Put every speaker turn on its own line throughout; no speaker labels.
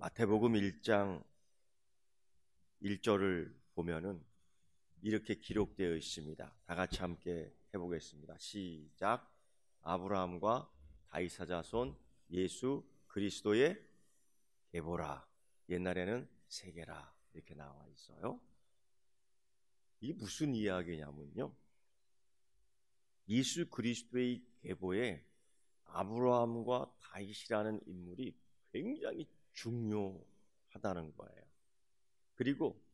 마태복음 1장 1절을 보면은 이렇게 기록되어 있습니다. 다 같이 함께 해보겠습니다. 시작. 아브라함과 다윗의 자손 예수 그리스도의 계보라. 옛날에는 세계라 이렇게 나와 있어요. 이게 무슨 이야기냐면요, 예수 그리스도의 계보에 아브라함과 다윗이라는 인물이 굉장히 중요하다는 거예요. 그리고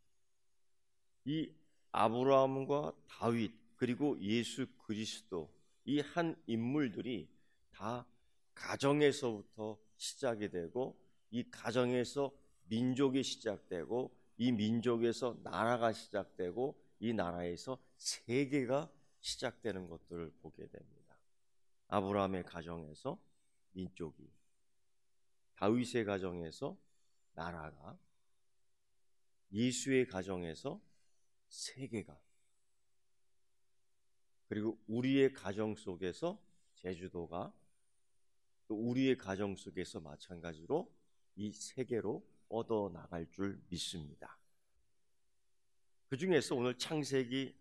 이 아브라함과 다윗 그리고 예수 그리스도 이 한 인물들이 다 가정에서부터 시작이 되고, 이 가정에서 민족이 시작되고, 이 민족에서 나라가 시작되고, 이 나라에서 세계가 시작되는 것들을 보게 됩니다. 아브라함의 가정에서 민족이, 다윗의 가정에서 나라가, 예수의 가정에서 세계가, 그리고 우리의 가정 속에서 제주도가, 또 우리의 가정 속에서 마찬가지로 이 세계로 뻗어 나갈 줄 믿습니다. 그 중에서 오늘 창세기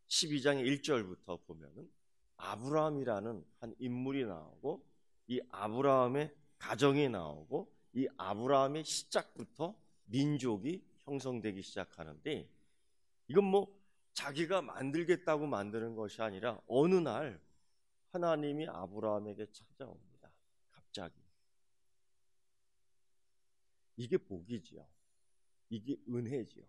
12장 1절부터 보면은 아브라함이라는 한 인물이 나오고, 이 아브라함의 가정이 나오고, 이 아브라함의 시작부터 민족이 형성되기 시작하는데, 이건 뭐 자기가 만들겠다고 만드는 것이 아니라 어느 날 하나님이 아브라함에게 찾아옵니다. 갑자기. 이게 복이지요. 이게 은혜지요.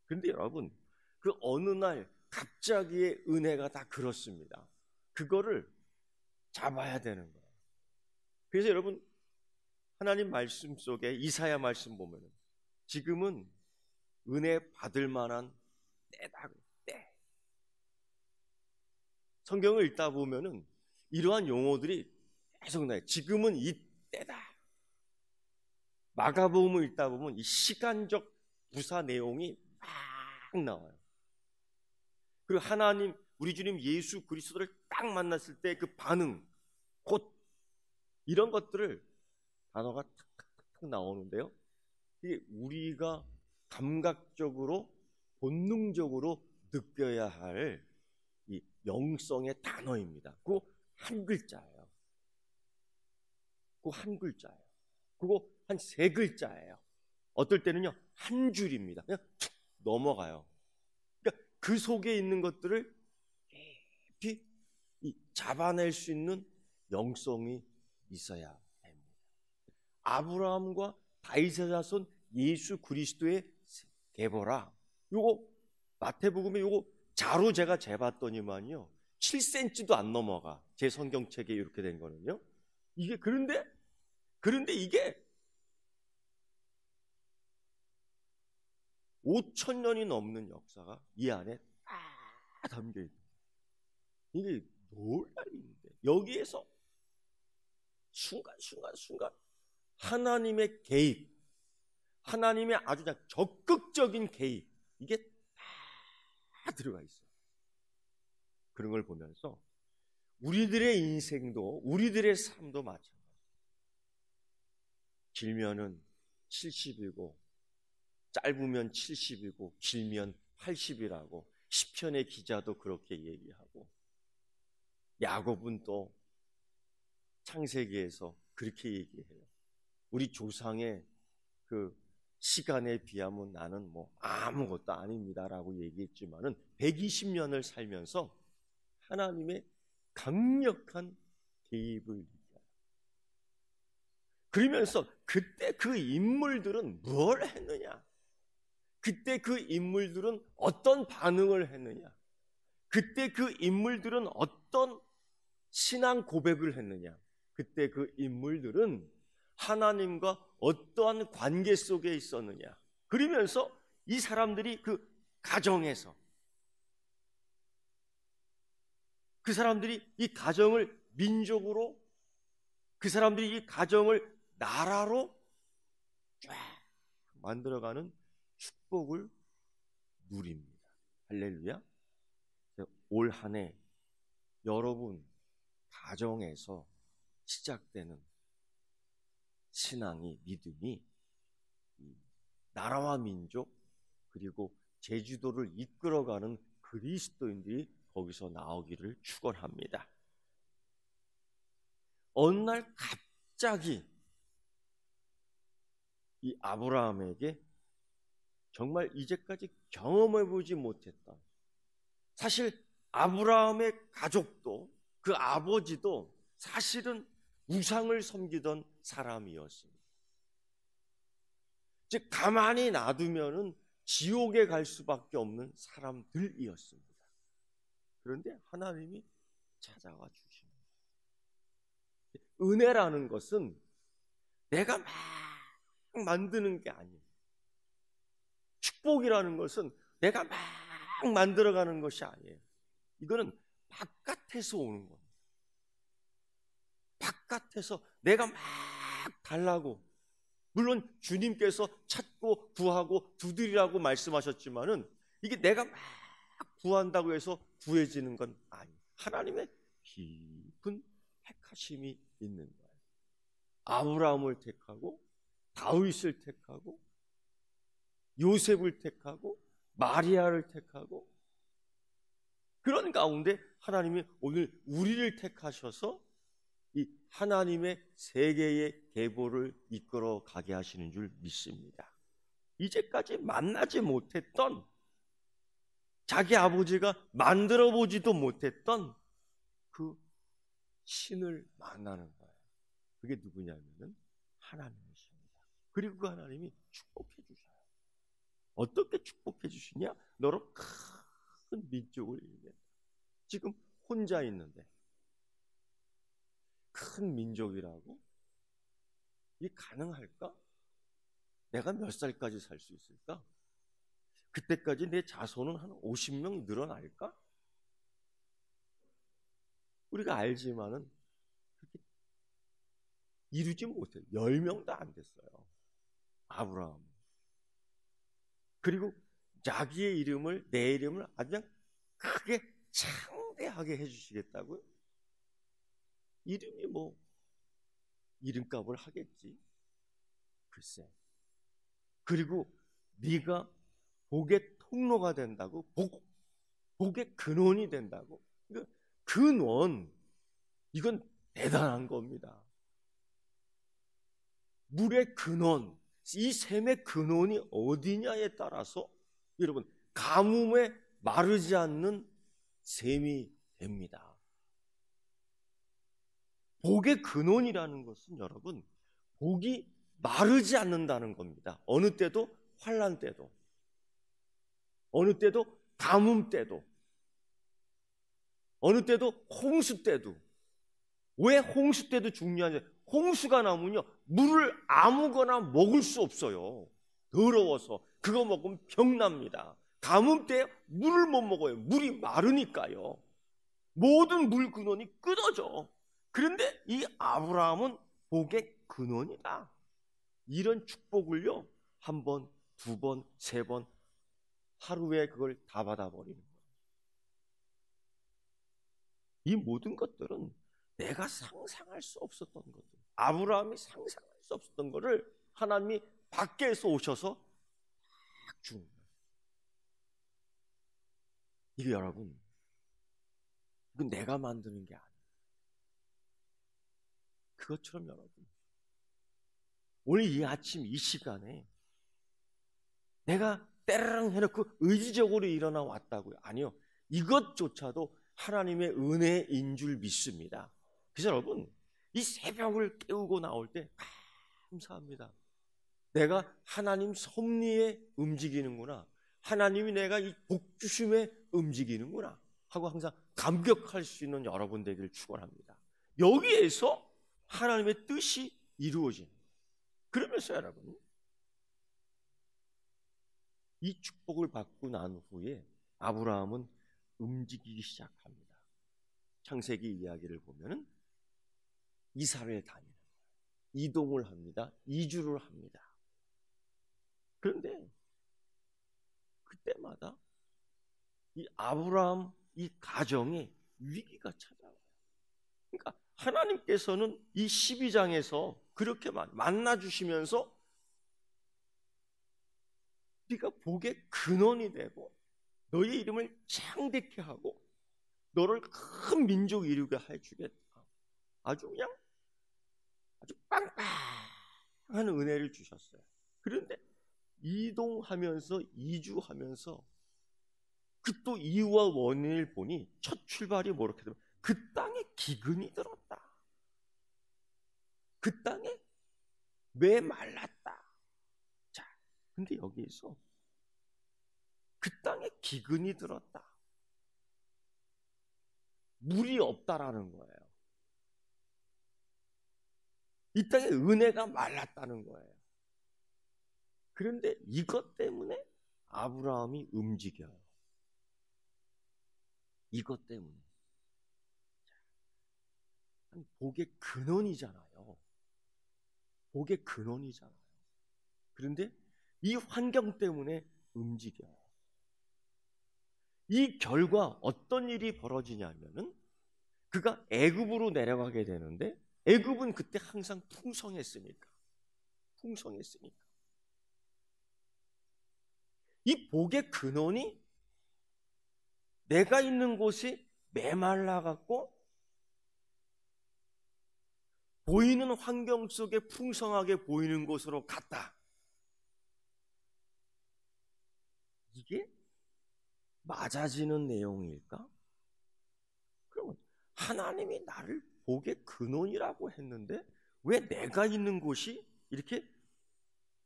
그런데 여러분, 그 어느 날 갑자기의 은혜가 다 그렇습니다. 그거를 잡아야 되는 거예요. 그래서 여러분, 하나님 말씀 속에 이사야 말씀 보면은 지금은 은혜 받을 만한 때다. 때. 성경을 읽다 보면은 이러한 용어들이 계속 나요. 지금은 이 때다. 마가복음을 읽다 보면 이 시간적 부사 내용이 막 나와요. 그리고 하나님, 우리 주님 예수 그리스도를 딱 만났을 때 그 반응, 곧 이런 것들을 단어가 탁탁탁 나오는데요, 이게 우리가 감각적으로 본능적으로 느껴야 할 이 영성의 단어입니다. 그거 한 글자예요. 그거 한 글자예요. 그거 한 세 글자예요. 어떨 때는요 한 줄입니다. 그냥 툭 넘어가요. 그러니까 그 속에 있는 것들을 깊이 잡아낼 수 있는 영성이 있어야 됩니다. 아브라함과 다윗의 자손 예수 그리스도의 계보라. 요거 마태복음에 요거 자로 제가 재봤더니만요 7cm도 안 넘어가. 제 성경책에 이렇게 된 거는요. 이게 그런데 이게 5,000년이 넘는 역사가 이 안에 다 담겨 있어요. 이게 놀랄 일인데, 여기에서 순간 하나님의 개입, 하나님의 아주 적극적인 개입, 이게 다 들어가 있어요. 그런 걸 보면서 우리들의 인생도, 우리들의 삶도 마찬가지예요. 길면은 70이고 짧으면 70이고 길면 80이라고 시편의 기자도 그렇게 얘기하고, 야곱은 또 창세기에서 그렇게 얘기해요. 우리 조상의 그 시간에 비하면 나는 뭐 아무것도 아닙니다라고 얘기했지만은 120년을 살면서 하나님의 강력한 개입을 느껴요. 그러면서 그때 그 인물들은 뭘 했느냐? 그때 그 인물들은 어떤 반응을 했느냐? 그때 그 인물들은 어떤 신앙 고백을 했느냐? 그때 그 인물들은 하나님과 어떠한 관계 속에 있었느냐? 그러면서 이 사람들이 그 가정에서, 그 사람들이 이 가정을 민족으로, 그 사람들이 이 가정을 나라로 쫙 만들어가는 축복을 누립니다. 할렐루야. 올 한 해 여러분 가정에서 시작되는 신앙이, 믿음이 이 나라와 민족 그리고 제주도를 이끌어가는 그리스도인들이 거기서 나오기를 축원합니다. 어느 날 갑자기 이 아브라함에게 정말 이제까지 경험해보지 못했던, 사실 아브라함의 가족도 그 아버지도 사실은 우상을 섬기던 사람이었습니다. 즉 가만히 놔두면은 지옥에 갈 수밖에 없는 사람들이었습니다. 그런데 하나님이 찾아와 주십니다. 은혜라는 것은 내가 막 만드는 게 아니에요. 축복이라는 것은 내가 막 만들어가는 것이 아니에요. 이거는 바깥에서 오는 겁니다. 바깥에서 내가 막 달라고, 물론 주님께서 찾고 구하고 두드리라고 말씀하셨지만은 이게 내가 막 구한다고 해서 구해지는 건 아니에요. 하나님의 깊은 택하심이 있는 거예요. 아브라함을 택하고 다윗을 택하고 요셉을 택하고 마리아를 택하고, 그런 가운데 하나님이 오늘 우리를 택하셔서 이 하나님의 세계의 계보를 이끌어 가게 하시는 줄 믿습니다. 이제까지 만나지 못했던, 자기 아버지가 만들어 보지도 못했던 그 신을 만나는 거예요. 그게 누구냐면은 하나님이십니다. 그리고 그 하나님이 축복해 주셔요. 어떻게 축복해 주시냐? 너로 큰 민족을 이루겠다. 지금 혼자 있는데 큰 민족이라고? 이게 가능할까? 내가 몇 살까지 살 수 있을까? 그때까지 내 자손은 한 50명 늘어날까? 우리가 알지만은 그렇게 이루지 못해요. 10명도 안 됐어요. 아브라함. 그리고 자기의 이름을, 내 이름을 아주 그냥 크게 창대하게 해주시겠다고요? 이름이 뭐 이름값을 하겠지. 글쎄. 그리고 네가 복의 통로가 된다고, 복의 근원이 된다고. 그러니까 근원, 이건 대단한 겁니다. 물의 근원, 이 샘의 근원이 어디냐에 따라서 여러분 가뭄에 마르지 않는 샘이 됩니다. 복의 근원이라는 것은 여러분 복이 마르지 않는다는 겁니다. 어느 때도, 환난 때도, 어느 때도, 가뭄 때도, 어느 때도, 홍수 때도. 왜 홍수 때도 중요한지, 홍수가 나면요 물을 아무거나 먹을 수 없어요. 더러워서. 그거 먹으면 병납니다. 가뭄 때 물을 못 먹어요. 물이 마르니까요. 모든 물 근원이 끊어져. 그런데 이 아브라함은 복의 근원이다. 이런 축복을요 한 번, 두 번, 세 번 하루에 그걸 다 받아버리는 거예요. 이 모든 것들은 내가 상상할 수 없었던 것들, 아브라함이 상상할 수 없었던 것을 하나님이 밖에서 오셔서 딱 주는 거예요. 이게 여러분, 이건 내가 만드는 게 아니에요. 그것처럼 여러분, 오늘 이 아침 이 시간에 내가 때르릉 해놓고 의지적으로 일어나 왔다고요? 아니요. 이것조차도 하나님의 은혜인 줄 믿습니다. 그래서 여러분, 이 새벽을 깨우고 나올 때 감사합니다. 내가 하나님 섭리에 움직이는구나. 하나님이 내가 이 복주심에 움직이는구나 하고 항상 감격할 수 있는 여러분 되기를 축원합니다. 여기에서 하나님의 뜻이 이루어진, 그러면서 여러분 이 축복을 받고 난 후에 아브라함은 움직이기 시작합니다. 창세기 이야기를 보면은 이사를 다니는 거예요. 이동을 합니다. 이주를 합니다. 그런데 그때마다 이 아브라함 이 가정에 위기가 찾아와요. 그러니까 하나님께서는 이 12장에서 그렇게 만나주시면서 네가 복의 근원이 되고 너의 이름을 창대케 하고 너를 큰 민족 이루게 해주겠다. 아주 그냥 아주 빵빵한 은혜를 주셨어요. 그런데 이동하면서 이주하면서 그 또 이유와 원인을 보니 첫 출발이 뭐렇게 되면 그 땅에 기근이 들었다. 그 땅에 메말랐다. 자, 근데 여기에서 그 땅에 기근이 들었다. 물이 없다라는 거예요. 이 땅에 은혜가 말랐다는 거예요. 그런데 이것 때문에 아브라함이 움직여요. 이것 때문에. 복의 근원이잖아요. 복의 근원이잖아요. 그런데 이 환경 때문에 움직여요. 이 결과 어떤 일이 벌어지냐면은 그가 애굽으로 내려가게 되는데 애굽은 그때 항상 풍성했으니까. 이 복의 근원이 내가 있는 곳이 메말라갖고 보이는 환경 속에 풍성하게 보이는 곳으로 갔다. 이게 맞아지는 내용일까? 그러면 하나님이 나를 복의 근원이라고 했는데 왜 내가 있는 곳이 이렇게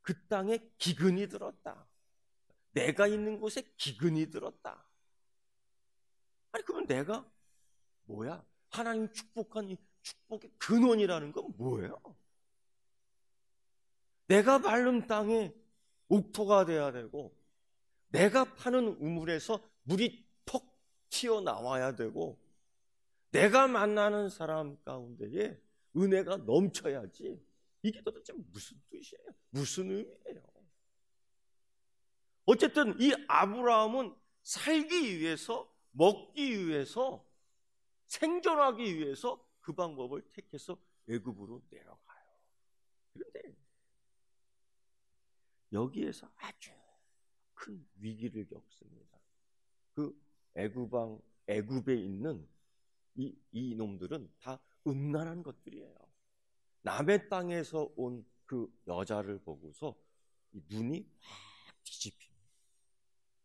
그 땅에 기근이 들었다. 내가 있는 곳에 기근이 들었다. 아니 그러면 내가 뭐야? 하나님 축복한 이 축복의 근원이라는 건 뭐예요? 내가 밟는 땅에 옥토가 돼야 되고 내가 파는 우물에서 물이 턱 튀어나와야 되고 내가 만나는 사람 가운데에 은혜가 넘쳐야지. 이게 도대체 무슨 뜻이에요? 무슨 의미예요? 어쨌든 이 아브라함은 살기 위해서, 먹기 위해서, 생존하기 위해서 그 방법을 택해서 애굽으로 내려가요. 그런데 여기에서 아주 큰 위기를 겪습니다. 그 애굽에 있는 이 놈들은 다 음란한 것들이에요. 남의 땅에서 온 그 여자를 보고서 눈이 확 뒤집힙니다.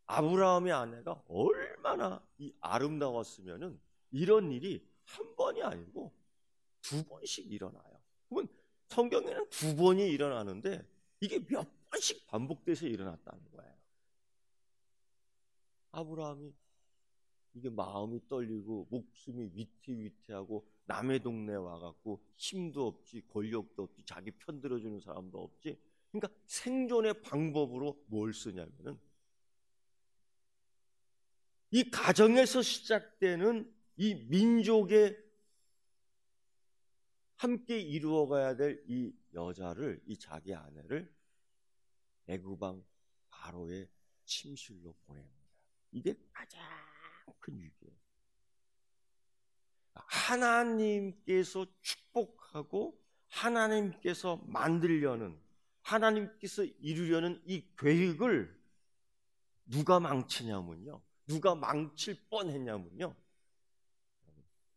아브라함의 아내가 얼마나 이 아름다웠으면은 이런 일이 한 번이 아니고 두 번씩 일어나요. 그러면 성경에는 두 번이 일어나는데 이게 몇 번씩 반복돼서 일어났다는 거예요. 아브라함이 이게 마음이 떨리고 목숨이 위태위태하고 남의 동네 와갖고 힘도 없지 권력도 없지 자기 편 들어주는 사람도 없지. 그러니까 생존의 방법으로 뭘 쓰냐면은 이 가정에서 시작되는 이 민족의 함께 이루어가야 될 이 여자를, 이 자기 아내를 애굽 왕 바로의 침실로 보냅니다. 이게 가장 큰 위기예요. 하나님께서 축복하고 하나님께서 만들려는, 하나님께서 이루려는 이 계획을 누가 망치냐면요, 누가 망칠 뻔했냐면요,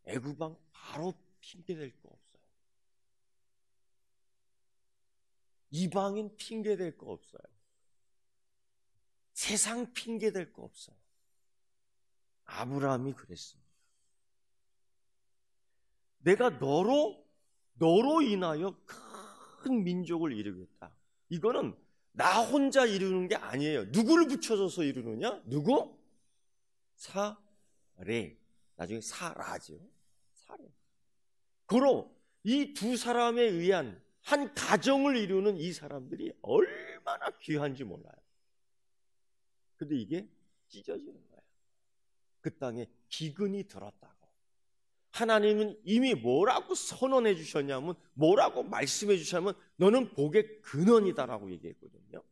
애굽 왕 바로 핑계댈 거 없어요. 이방인 핑계댈 거 없어요. 세상 핑계댈 거 없어요. 아브라함이 그랬습니다. 내가 너로 인하여 큰 민족을 이루겠다. 이거는 나 혼자 이루는 게 아니에요. 누구를 붙여줘서 이루느냐? 누구? 사레. 나중에 사라죠. 사레. 고로 이 두 사람에 의한 한 가정을 이루는 이 사람들이 얼마나 귀한지 몰라요. 근데 이게 찢어지는 거예요. 그 땅에 기근이 들었다고. 하나님은 이미 뭐라고 선언해 주셨냐면, 뭐라고 말씀해 주셨냐면 너는 복의 근원이다라고 얘기했거든요.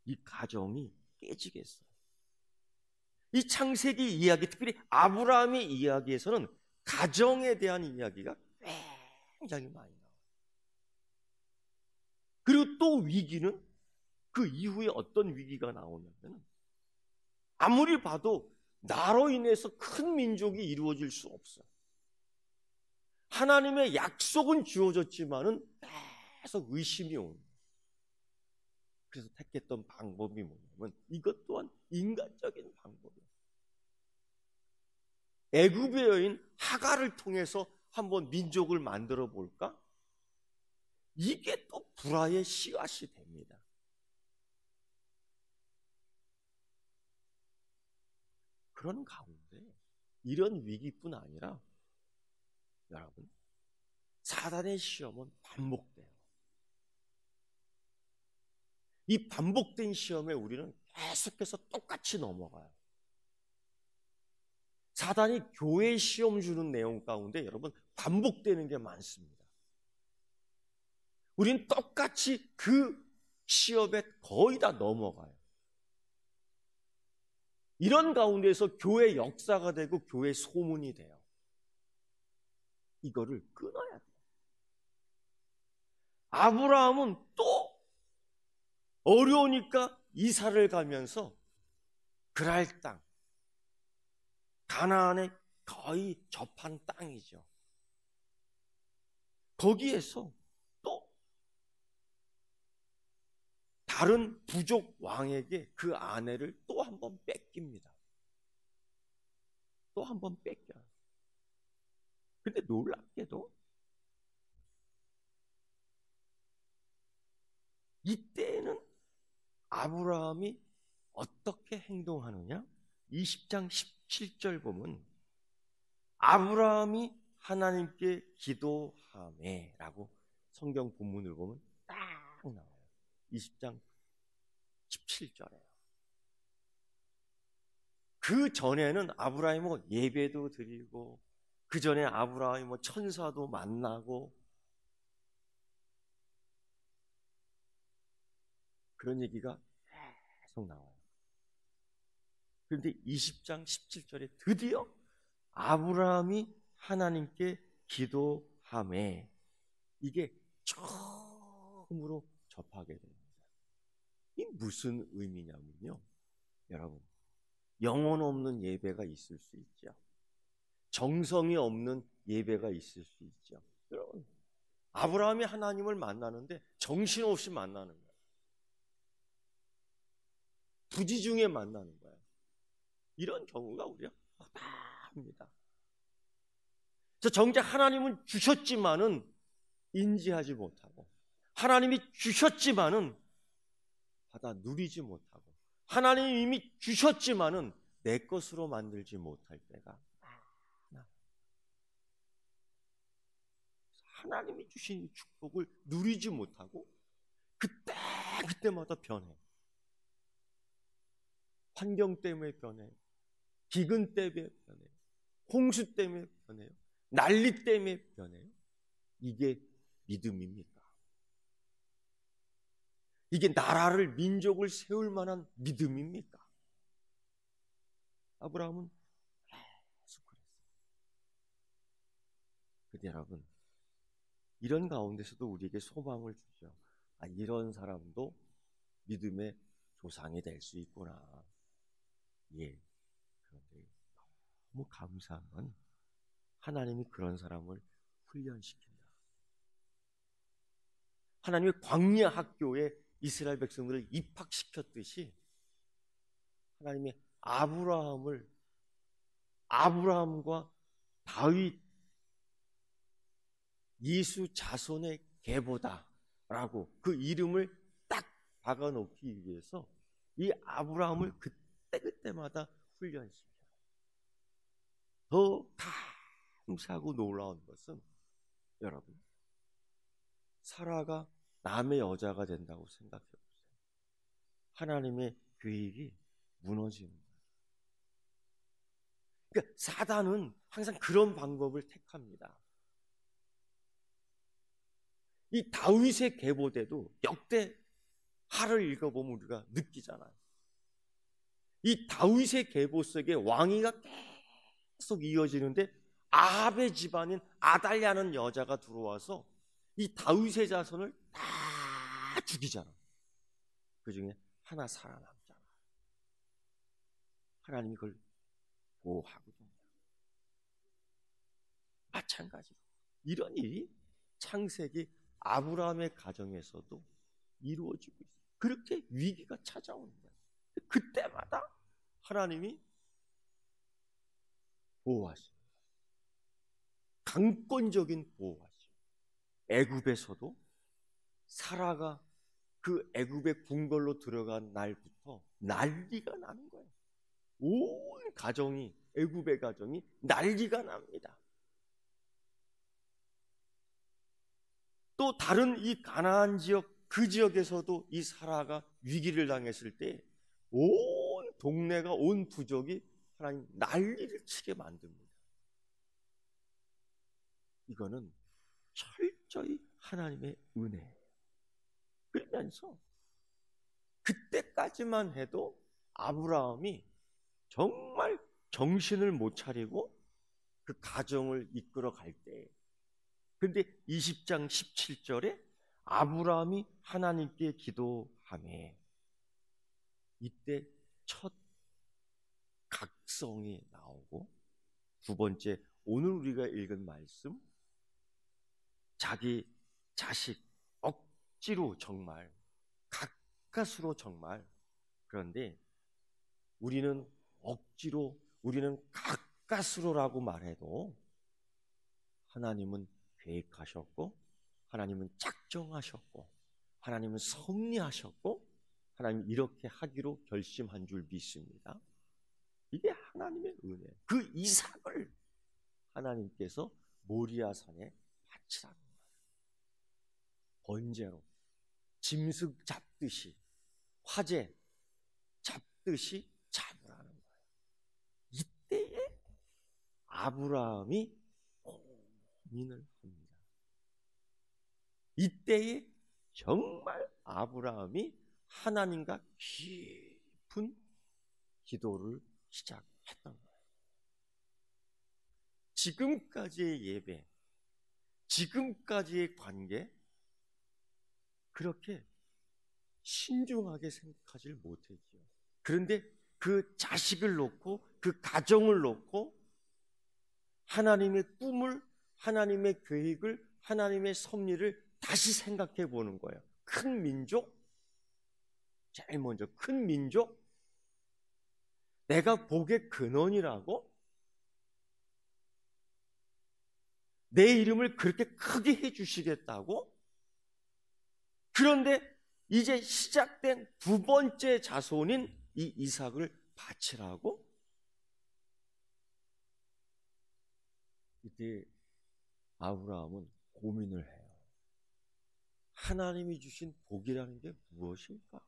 이 가정이 깨지겠어요. 이 창세기 이야기, 특별히 아브라함의 이야기에서는 가정에 대한 이야기가 굉장히 많이 나와요. 그리고 또 위기는 그 이후에 어떤 위기가 나오냐면 아무리 봐도 나로 인해서 큰 민족이 이루어질 수 없어. 하나님의 약속은 주어졌지만은 계속 의심이 오는 거예요. 그래서 택했던 방법이 뭐냐면 이것 또한 인간적인 방법이에요. 애굽의 여인 하갈을 통해서 한번 민족을 만들어 볼까? 이게 또 불화의 씨앗이 됩니다. 그런 가운데 이런 위기뿐 아니라 여러분, 사단의 시험은 반복돼요. 이 반복된 시험에 우리는 계속해서 똑같이 넘어가요. 사단이 교회 시험 주는 내용 가운데 여러분 반복되는 게 많습니다. 우린 똑같이 그 시험에 거의 다 넘어가요. 이런 가운데서 교회 역사가 되고 교회 소문이 돼요. 이거를 끊어야 돼요. 아브라함은 또 어려우니까 이사를 가면서 그랄 땅, 가나안에 거의 접한 땅이죠. 거기에서 또 다른 부족 왕에게 그 아내를 또 한 번 뺏깁니다. 또 한 번 뺏겨요. 근데 놀랍게도 이때는 아브라함이 어떻게 행동하느냐? 20장 17절 보면 아브라함이 하나님께 기도하매 라고 성경 본문을 보면 딱 나와요. 20장 17절에요. 그 전에는 아브라함이 뭐 예배도 드리고 그 전에 아브라함이 뭐 천사도 만나고 그런 얘기가 계속 나와요. 그런데 20장 17절에 드디어 아브라함이 하나님께 기도하매 이게 처음으로 접하게 됩니다. 이 무슨 의미냐면요. 여러분, 영혼 없는 예배가 있을 수 있죠. 정성이 없는 예배가 있을 수 있죠. 여러분, 아브라함이 하나님을 만나는데 정신없이 만나는 거예요. 부지중에 만나는 거예요. 이런 경우가 우리가 많습니다. 정작 하나님은 주셨지만은 인지하지 못하고 하나님이 주셨지만은 받아 누리지 못하고 하나님이 이미 주셨지만은 내 것으로 만들지 못할 때가 많아. 하나님이 주신 축복을 누리지 못하고 그때마다 변해. 환경 때문에 변해. 기근 때문에 변해. 홍수 때문에 변해요. 난리 때문에 변해요. 이게 믿음입니까? 이게 나라를 민족을 세울 만한 믿음입니까? 아브라함은 계속 그랬어요. 근데 여러분, 이런 가운데서도 우리에게 소망을 주죠. 아, 이런 사람도 믿음의 조상이 될 수 있구나. 예. 그런데 너무 감사한 건 하나님이 그런 사람을 훈련시킨다. 하나님의 광야 학교에 이스라엘 백성들을 입학시켰듯이 하나님의 아브라함과 다윗 예수 자손의 계보다라고 그 이름을 딱 박아놓기 위해서 이 아브라함을 그때마다 훈련시켜요. 더 감사하고 놀라운 것은 여러분, 사라가 남의 여자가 된다고 생각해 보세요. 하나님의 계획이 무너지는 거예요. 그러니까 사단은 항상 그런 방법을 택합니다. 이 다윗의 계보대도 역대 하를 읽어보면 우리가 느끼잖아요. 이 다윗의 계보 속에 왕위가 계속 이어지는데 아합의 집안인 아달랴는 여자가 들어와서 이 다윗의 자손을 다 죽이잖아. 그 중에 하나 살아남잖아. 하나님이 그걸 보호하거든요. 마찬가지로 이런 일이 창세기 아브라함의 가정에서도 이루어지고 있어요. 그렇게 위기가 찾아오는 거예요. 그때마다 하나님이 보호하십니다. 강권적인 보호하십니다. 애굽에서도 사라가 그 애굽의 궁궐로 들어간 날부터 난리가 나는 거예요. 온 가정이, 애굽의 가정이 난리가 납니다. 또 다른 이 가나안 지역, 그 지역에서도 이 사라가 위기를 당했을 때 온 동네가, 온 부족이 하나님 난리를 치게 만듭니다. 이거는 철저히 하나님의 은혜예요. 그러면서 그때까지만 해도 아브라함이 정말 정신을 못 차리고 그 가정을 이끌어 갈 때, 근데 20장 17절에 아브라함이 하나님께 기도하며, 이때 첫 각성이 나오고, 두 번째 오늘 우리가 읽은 말씀, 자기 자식 억지로 정말 가까스로 정말, 그런데 우리는 억지로, 우리는 가까스로라고 말해도 하나님은 계획하셨고, 하나님은 작정하셨고, 하나님은 섭리하셨고, 하나님 이렇게 하기로 결심한 줄 믿습니다. 이게 하나님의 은혜. 그 이삭을 하나님께서 모리아산에 바치라는 거예요. 번제로 짐승 잡듯이, 화제 잡듯이 잡으라는 거예요. 이때에 아브라함이 고민을 합니다. 이때에 정말 아브라함이 하나님과 깊은 기도를 시작했던 거예요. 지금까지의 예배, 지금까지의 관계, 그렇게 신중하게 생각하지 못했죠. 그런데 그 자식을 놓고, 그 가정을 놓고 하나님의 꿈을, 하나님의 계획을, 하나님의 섭리를 다시 생각해 보는 거예요. 큰 민족, 제일 먼저 큰 민족, 내가 복의 근원이라고, 내 이름을 그렇게 크게 해주시겠다고. 그런데 이제 시작된 두 번째 자손인 이 이삭을 바치라고. 이때 아브라함은 고민을 해요. 하나님이 주신 복이라는 게 무엇일까?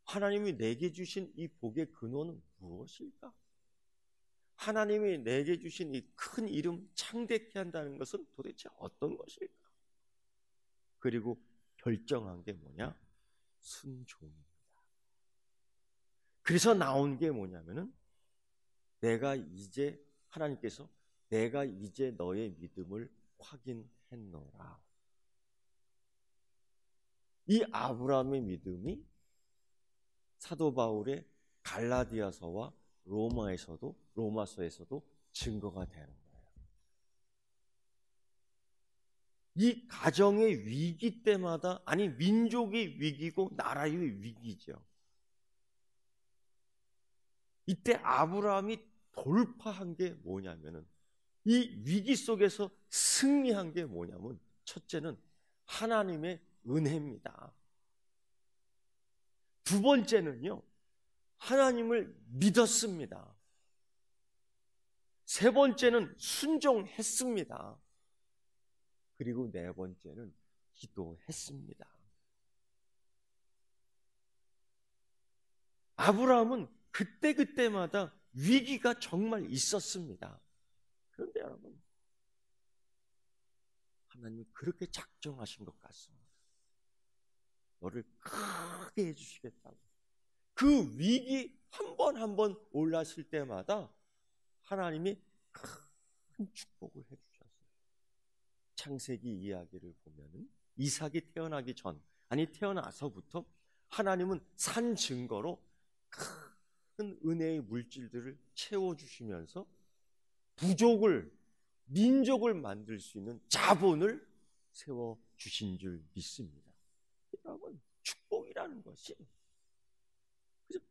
하나님이 내게 주신 이 복의 근원은 무엇일까? 하나님이 내게 주신 이 큰 이름, 창대케 한다는 것은 도대체 어떤 것일까? 그리고 결정한 게 뭐냐? 순종입니다. 그래서 나온 게 뭐냐면은, 하나님께서 내가 이제 너의 믿음을 확인했노라. 이 아브라함의 믿음이 사도 바울의 갈라디아서와 로마서에서도 증거가 되는 거예요. 이 가정의 위기 때마다, 아니 민족의 위기고 나라의 위기죠. 이때 아브라함이 돌파한 게 뭐냐면은, 이 위기 속에서 승리한 게 뭐냐면, 첫째는 하나님의 은혜입니다. 두 번째는요, 하나님을 믿었습니다. 세 번째는 순종했습니다. 그리고 네 번째는 기도했습니다. 아브라함은 그때마다 위기가 정말 있었습니다. 그런데 여러분, 하나님이 그렇게 작정하신 것 같습니다. 너를 크게 해주시겠다고. 그 위기 한 번 한 번 올랐을 때마다 하나님이 큰 축복을 해주셨어요. 창세기 이야기를 보면은 이삭이 태어나기 전, 아니 태어나서부터 하나님은 산 증거로 큰 은혜의 물질들을 채워주시면서 부족을, 민족을 만들 수 있는 자본을 세워주신 줄 믿습니다. 여러분, 축복이라는 것이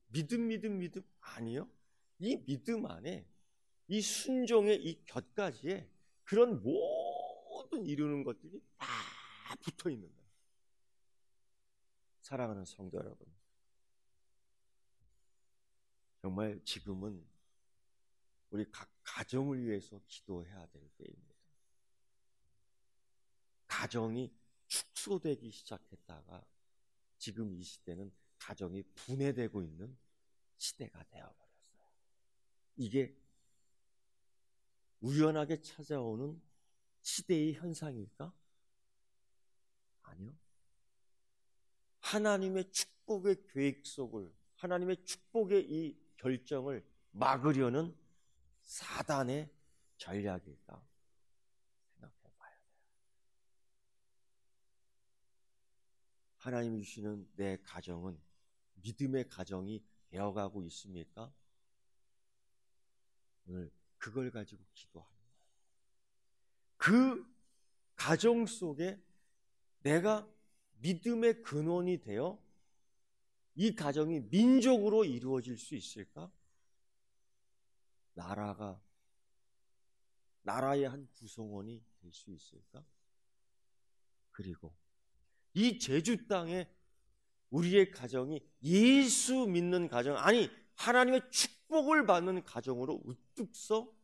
믿음 아니요. 이 믿음 안에 이 순종의 이 곁가지에 그런 모든 이루는 것들이 다 붙어 있는 거예요. 사랑하는 성도 여러분, 정말 지금은 우리 각 가정을 위해서 기도해야 될 때입니다. 가정이 축소되기 시작했다가 지금 이 시대는 가정이 분해되고 있는 시대가 되어버렸어요. 이게 우연하게 찾아오는 시대의 현상일까? 아니요. 하나님의 축복의 계획 속을, 하나님의 축복의 이 결정을 막으려는 사단의 전략일까? 생각해 봐야 돼요. 하나님이 주시는 내 가정은 믿음의 가정이 되어가고 있습니까? 오늘 그걸 가지고 기도합니다. 그 가정 속에 내가 믿음의 근원이 되어 이 가정이 민족으로 이루어질 수 있을까? 나라의 한 구성원이 될 수 있을까? 그리고 이 제주 땅에 우리의 가정이 예수 믿는 가정, 아니 하나님의 축복을 받는 가정으로 우뚝 서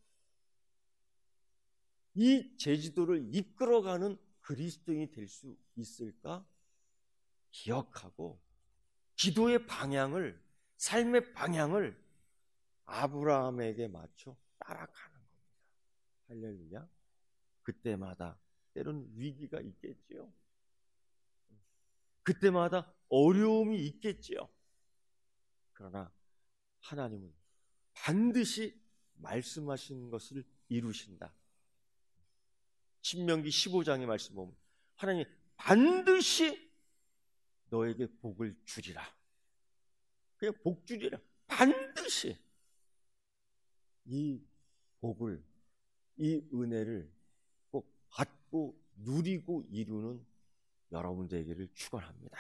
이 제주도를 이끌어가는 그리스도인이 될 수 있을까? 기억하고 기도의 방향을, 삶의 방향을 아브라함에게 맞춰 따라가는 겁니다. 할렐루야. 그때마다 때로는 위기가 있겠지요. 그때마다 어려움이 있겠지요. 그러나 하나님은 반드시 말씀하신 것을 이루신다. 신명기 15장의 말씀 보면 하나님 반드시 너에게 복을 주리라. 그냥 복 주리라. 반드시 이 복을, 이 은혜를 꼭 받고 누리고 이루는 여러분 되기를 축원합니다.